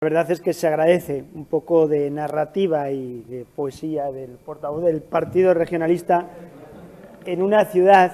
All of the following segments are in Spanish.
La verdad es que se agradece un poco de narrativa y de poesía del portavoz del Partido Regionalista en una ciudad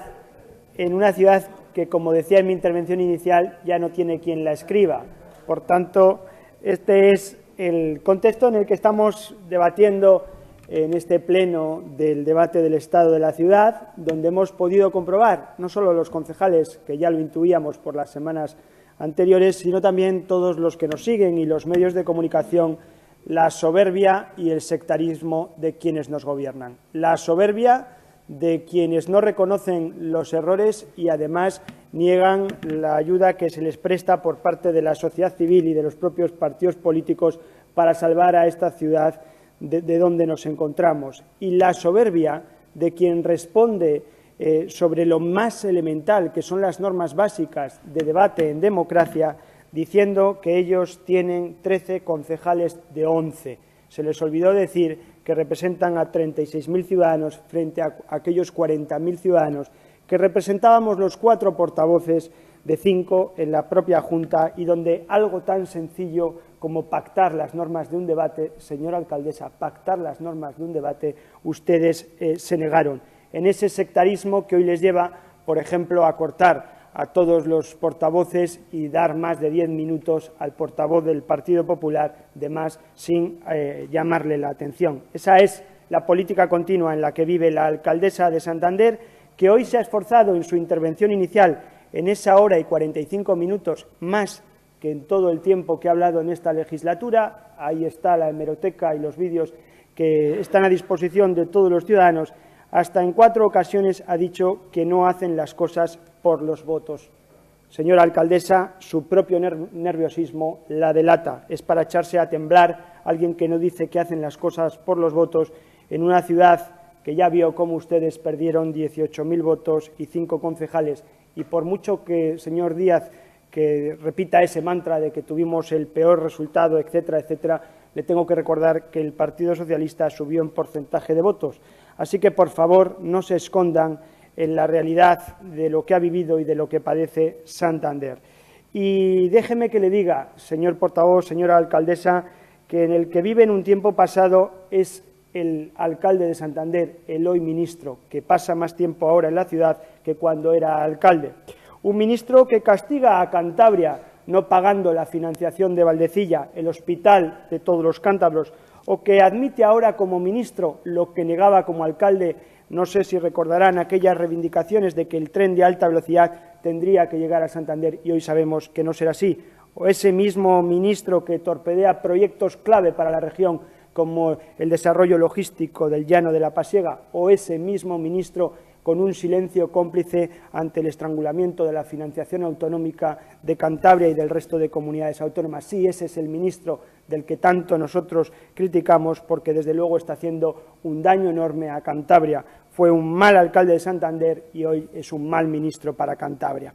que, como decía en mi intervención inicial, ya no tiene quien la escriba. Por tanto, este es el contexto en el que estamos debatiendo en este pleno del debate del estado de la ciudad, donde hemos podido comprobar, no solo los concejales, que ya lo intuíamos por las semanas anteriores, sino también todos los que nos siguen y los medios de comunicación, la soberbia y el sectarismo de quienes nos gobiernan. La soberbia de quienes no reconocen los errores y, además, niegan la ayuda que se les presta por parte de la sociedad civil y de los propios partidos políticos para salvar a esta ciudad de donde nos encontramos. Y la soberbia de quien responde sobre lo más elemental, que son las normas básicas de debate en democracia, diciendo que ellos tienen 13 concejales de 11. Se les olvidó decir que representan a 36.000 ciudadanos frente a aquellos 40.000 ciudadanos que representábamos los 4 portavoces de 5 en la propia Junta, y donde algo tan sencillo como pactar las normas de un debate, señora alcaldesa, pactar las normas de un debate, ustedes se negaron. En ese sectarismo que hoy les lleva, por ejemplo, a cortar a todos los portavoces y dar más de 10 minutos al portavoz del Partido Popular de más sin llamarle la atención. Esa es la política continua en la que vive la alcaldesa de Santander, que hoy se ha esforzado en su intervención inicial en esa hora y 45 minutos, más que en todo el tiempo que ha hablado en esta legislatura. Ahí está la hemeroteca y los vídeos que están a disposición de todos los ciudadanos. Hasta en 4 ocasiones ha dicho que no hacen las cosas por los votos. Señora alcaldesa, su propio nerviosismo la delata. Es para echarse a temblar alguien que no dice que hacen las cosas por los votos en una ciudad que ya vio cómo ustedes perdieron 18.000 votos y 5 concejales. Y por mucho que, señor Díaz, que repita ese mantra de que tuvimos el peor resultado, etcétera, etcétera, le tengo que recordar que el Partido Socialista subió en porcentaje de votos. Así que, por favor, no se escondan en la realidad de lo que ha vivido y de lo que padece Santander. Y déjeme que le diga, señor portavoz, señora alcaldesa, que en el que vive en un tiempo pasado es el alcalde de Santander, el hoy ministro, que pasa más tiempo ahora en la ciudad que cuando era alcalde. Un ministro que castiga a Cantabria no pagando la financiación de Valdecilla, el hospital de todos los cántabros, o que admite ahora como ministro lo que negaba como alcalde. No sé si recordarán aquellas reivindicaciones de que el tren de alta velocidad tendría que llegar a Santander, y hoy sabemos que no será así. O ese mismo ministro que torpedea proyectos clave para la región, como el desarrollo logístico del Llano de la Pasiega, o ese mismo ministro con un silencio cómplice ante el estrangulamiento de la financiación autonómica de Cantabria y del resto de comunidades autónomas. Sí, ese es el ministro del que tanto nosotros criticamos, porque desde luego está haciendo un daño enorme a Cantabria. Fue un mal alcalde de Santander y hoy es un mal ministro para Cantabria.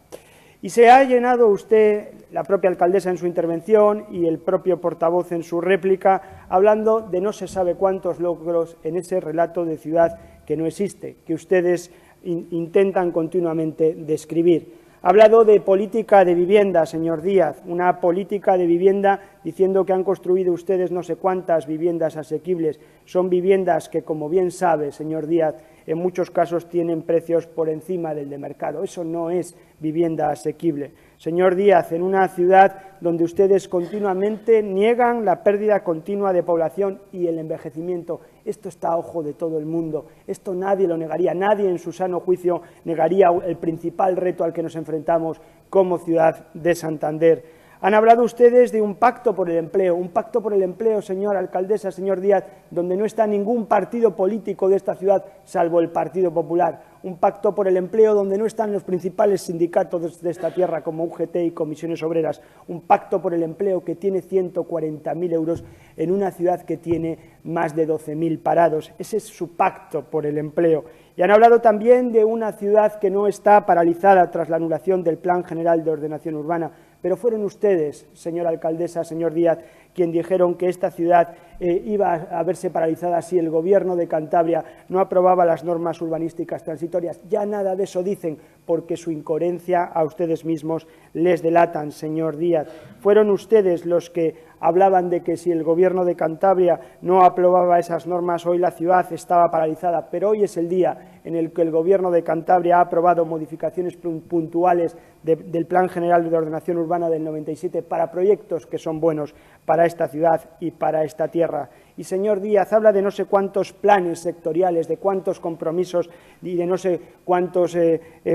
Y se ha llenado usted, la propia alcaldesa en su intervención y el propio portavoz en su réplica, hablando de no se sabe cuántos logros en ese relato de ciudad que no existe, que ustedes intentan continuamente describir. Ha hablado de política de vivienda, señor Díaz, una política de vivienda diciendo que han construido ustedes no sé cuántas viviendas asequibles. Son viviendas que, como bien sabe, señor Díaz, en muchos casos tienen precios por encima del de mercado. Eso no es vivienda asequible. Señor Díaz, en una ciudad donde ustedes continuamente niegan la pérdida continua de población y el envejecimiento. Esto está a ojo de todo el mundo. Esto nadie lo negaría. Nadie en su sano juicio negaría el principal reto al que nos enfrentamos como ciudad de Santander. Han hablado ustedes de un pacto por el empleo, señora alcaldesa, señor Díaz, donde no está ningún partido político de esta ciudad, salvo el Partido Popular. Un pacto por el empleo donde no están los principales sindicatos de esta tierra, como UGT y Comisiones Obreras. Un pacto por el empleo que tiene 140.000 euros en una ciudad que tiene más de 12.000 parados. Ese es su pacto por el empleo. Y han hablado también de una ciudad que no está paralizada tras la anulación del Plan General de Ordenación Urbana. Pero fueron ustedes, señora alcaldesa, señor Díaz, quien dijeron que esta ciudad iba a verse paralizada si el Gobierno de Cantabria no aprobaba las normas urbanísticas transitorias. Ya nada de eso dicen, porque su incoherencia a ustedes mismos les delatan, señor Díaz. Fueron ustedes los que hablaban de que si el Gobierno de Cantabria no aprobaba esas normas, hoy la ciudad estaba paralizada, pero hoy es el día en el que el Gobierno de Cantabria ha aprobado modificaciones puntuales del Plan General de Ordenación Urbana del 97 para proyectos que son buenos para esta ciudad y para esta tierra. Y, señor Díaz, habla de no sé cuántos planes sectoriales, de cuántos compromisos y de no sé cuántos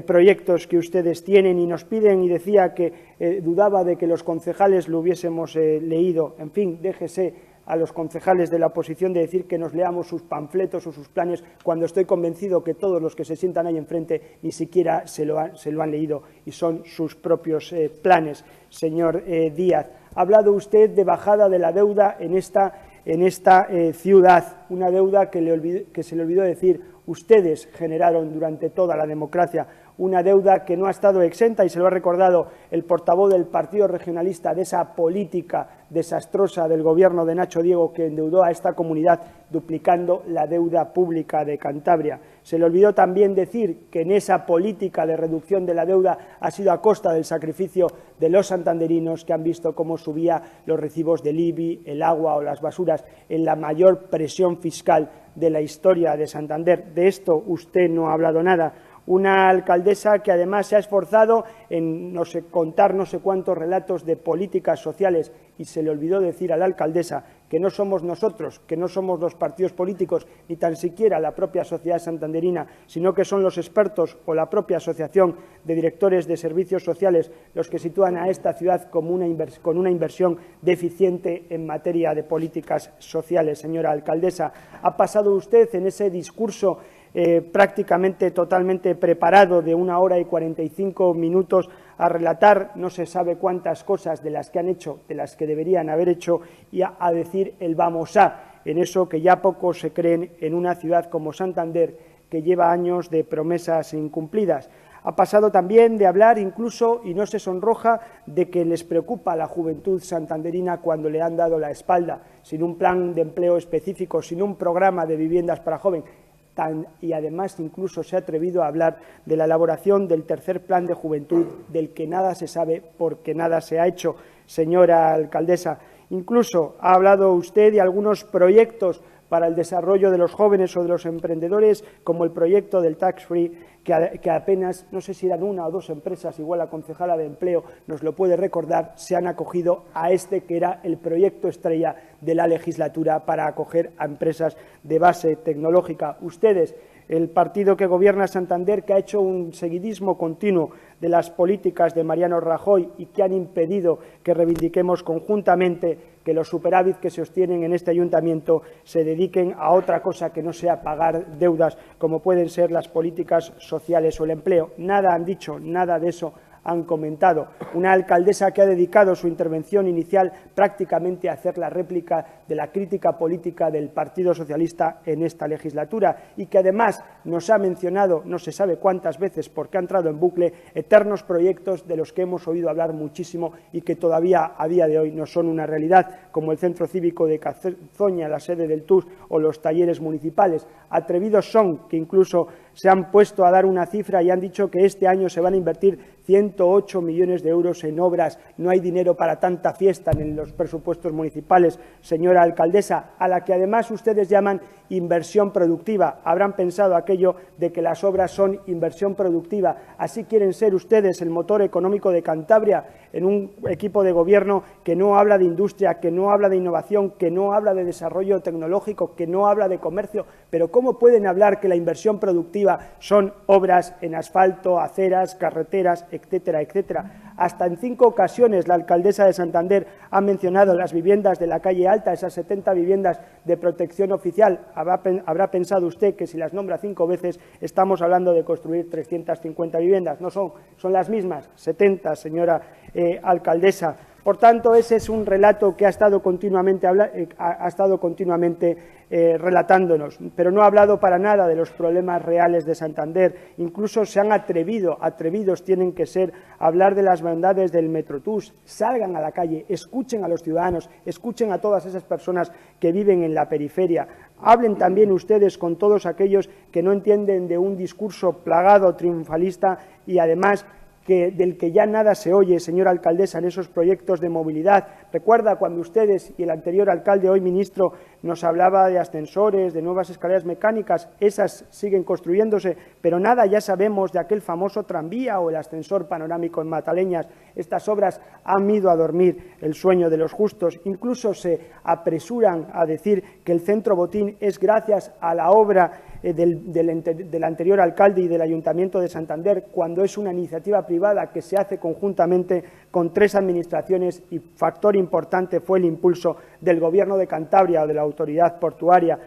proyectos que ustedes tienen, y nos piden, y decía que dudaba de que los concejales lo hubiésemos leído. En fin, déjese a los concejales de la oposición de decir que nos leamos sus panfletos o sus planes, cuando estoy convencido que todos los que se sientan ahí enfrente ni siquiera se lo han leído y son sus propios planes. Señor Díaz, ha hablado usted de bajada de la deuda en esta ciudad, una deuda que se le olvidó decir. Ustedes generaron durante toda la democracia una deuda que no ha estado exenta, y se lo ha recordado el portavoz del Partido Regionalista, de esa política desastrosa del Gobierno de Nacho Diego, que endeudó a esta comunidad duplicando la deuda pública de Cantabria. Se le olvidó también decir que en esa política de reducción de la deuda ha sido a costa del sacrificio de los santanderinos, que han visto cómo subía los recibos del IBI, el agua o las basuras, en la mayor presión fiscal de la historia de Santander. De esto usted no ha hablado nada. Una alcaldesa que además se ha esforzado en contar no sé cuántos relatos de políticas sociales, y se le olvidó decir a la alcaldesa que no somos nosotros, que no somos los partidos políticos, ni tan siquiera la propia sociedad santanderina, sino que son los expertos o la propia asociación de directores de servicios sociales los que sitúan a esta ciudad como con una inversión deficiente en materia de políticas sociales. Señora alcaldesa, ha pasado usted en ese discurso prácticamente totalmente preparado de 1 hora y 45 minutos a relatar no se sabe cuántas cosas de las que han hecho, de las que deberían haber hecho, y a decir el vamos a, en eso que ya pocos se creen en una ciudad como Santander, que lleva años de promesas incumplidas. Ha pasado también de hablar incluso, y no se sonroja, de que les preocupa la juventud santanderina cuando le han dado la espalda, sin un plan de empleo específico, sin un programa de viviendas para jóvenes. Y además incluso se ha atrevido a hablar de la elaboración del tercer plan de juventud, del que nada se sabe porque nada se ha hecho, señora alcaldesa. Incluso ha hablado usted de algunos proyectos para el desarrollo de los jóvenes o de los emprendedores, como el proyecto del tax free, que apenas, no sé si eran 1 o 2 empresas, igual la concejala de Empleo nos lo puede recordar, se han acogido a este que era el proyecto estrella de la legislatura para acoger a empresas de base tecnológica. Ustedes, el partido que gobierna Santander, que ha hecho un seguidismo continuo de las políticas de Mariano Rajoy y que han impedido que reivindiquemos conjuntamente que los superávit que se obtienen en este ayuntamiento se dediquen a otra cosa que no sea pagar deudas, como pueden ser las políticas sociales o el empleo. Nada han dicho, nada de eso han comentado. Una alcaldesa que ha dedicado su intervención inicial prácticamente a hacer la réplica de la crítica política del Partido Socialista en esta legislatura, y que además nos ha mencionado no se sabe cuántas veces, porque ha entrado en bucle, eternos proyectos de los que hemos oído hablar muchísimo y que todavía a día de hoy no son una realidad, como el Centro Cívico de Cazoña, la sede del TUS, o los talleres municipales. Atrevidos son que incluso se han puesto a dar una cifra y han dicho que este año se van a invertir 108 millones de euros en obras. No hay dinero para tanta fiesta en los presupuestos municipales, señora alcaldesa, a la que además ustedes llaman inversión productiva. Habrán pensado aquello de que las obras son inversión productiva. Así quieren ser ustedes el motor económico de Cantabria, en un equipo de gobierno que no habla de industria, que no habla de innovación, que no habla de desarrollo tecnológico, que no habla de comercio. Pero ¿cómo pueden hablar que la inversión productiva son obras en asfalto, aceras, carreteras, etcétera, etcétera? Hasta en 5 ocasiones la alcaldesa de Santander ha mencionado las viviendas de la calle Alta, esas 70 viviendas de protección oficial. Habrá pensado usted que si las nombra 5 veces estamos hablando de construir 350 viviendas. No son las mismas, 70, señora alcaldesa. Por tanto, ese es un relato que ha estado continuamente relatándonos, pero no ha hablado para nada de los problemas reales de Santander. Incluso se han atrevidos tienen que ser, a hablar de las bondades del Metrotús. Salgan a la calle, escuchen a los ciudadanos, escuchen a todas esas personas que viven en la periferia. Hablen también ustedes con todos aquellos que no entienden de un discurso plagado triunfalista y además del que ya nada se oye, señora alcaldesa, en esos proyectos de movilidad. Recuerda cuando ustedes y el anterior alcalde, hoy ministro, nos hablaba de ascensores, de nuevas escaleras mecánicas, esas siguen construyéndose, pero nada ya sabemos de aquel famoso tranvía o el ascensor panorámico en Mataleñas. Estas obras han ido a dormir el sueño de los justos. Incluso se apresuran a decir que el Centro Botín es gracias a la obra del anterior alcalde y del Ayuntamiento de Santander, cuando es una iniciativa privada que se hace conjuntamente con 3 administraciones, y factor importante fue el impulso del Gobierno de Cantabria o de la Autoridad Portuaria.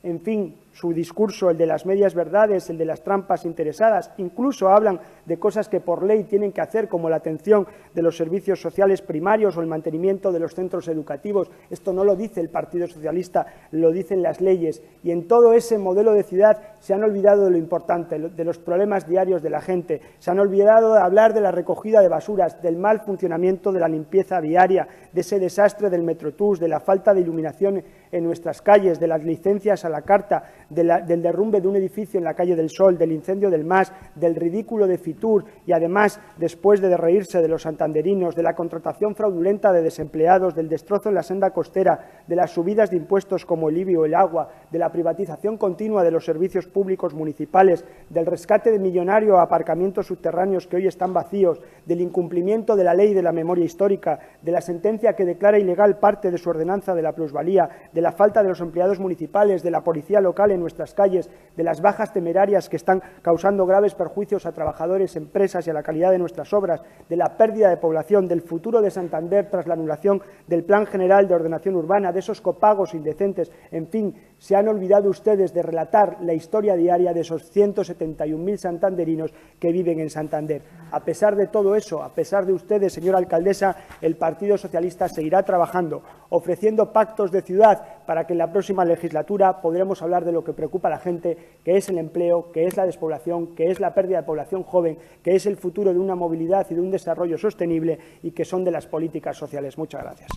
En fin, su discurso, el de las medias verdades, el de las trampas interesadas, incluso hablan de cosas que por ley tienen que hacer, como la atención de los servicios sociales primarios o el mantenimiento de los centros educativos. Esto no lo dice el Partido Socialista, lo dicen las leyes. Y en todo ese modelo de ciudad se han olvidado de lo importante, de los problemas diarios de la gente. Se han olvidado de hablar de la recogida de basuras, del mal funcionamiento de la limpieza viaria, de ese desastre del Metrotús, de la falta de iluminación en nuestras calles, de las licencias a la carta, del derrumbe de un edificio en la calle del Sol, del incendio del MAS, del ridículo de Fitur y, además, después de reírse de los santanderinos, de la contratación fraudulenta de desempleados, del destrozo en la senda costera, de las subidas de impuestos como el IBI o el agua, de la privatización continua de los servicios públicos municipales, del rescate de millonario a aparcamientos subterráneos que hoy están vacíos, del incumplimiento de la ley de la memoria histórica, de la sentencia que declara ilegal parte de su ordenanza de la plusvalía, de la falta de los empleados municipales, de la policía local en nuestras calles, de las bajas temerarias que están causando graves perjuicios a trabajadores, empresas y a la calidad de nuestras obras, de la pérdida de población, del futuro de Santander tras la anulación del Plan General de Ordenación Urbana, de esos copagos indecentes. En fin, se han olvidado ustedes de relatar la historia diaria de esos 171.000 santanderinos que viven en Santander. A pesar de todo eso, a pesar de ustedes, señora alcaldesa, el Partido Socialista seguirá trabajando, ofreciendo pactos de ciudad para que en la próxima legislatura podremos hablar de lo que preocupa a la gente, que es el empleo, que es la despoblación, que es la pérdida de población joven, que es el futuro de una movilidad y de un desarrollo sostenible y que son de las políticas sociales. Muchas gracias.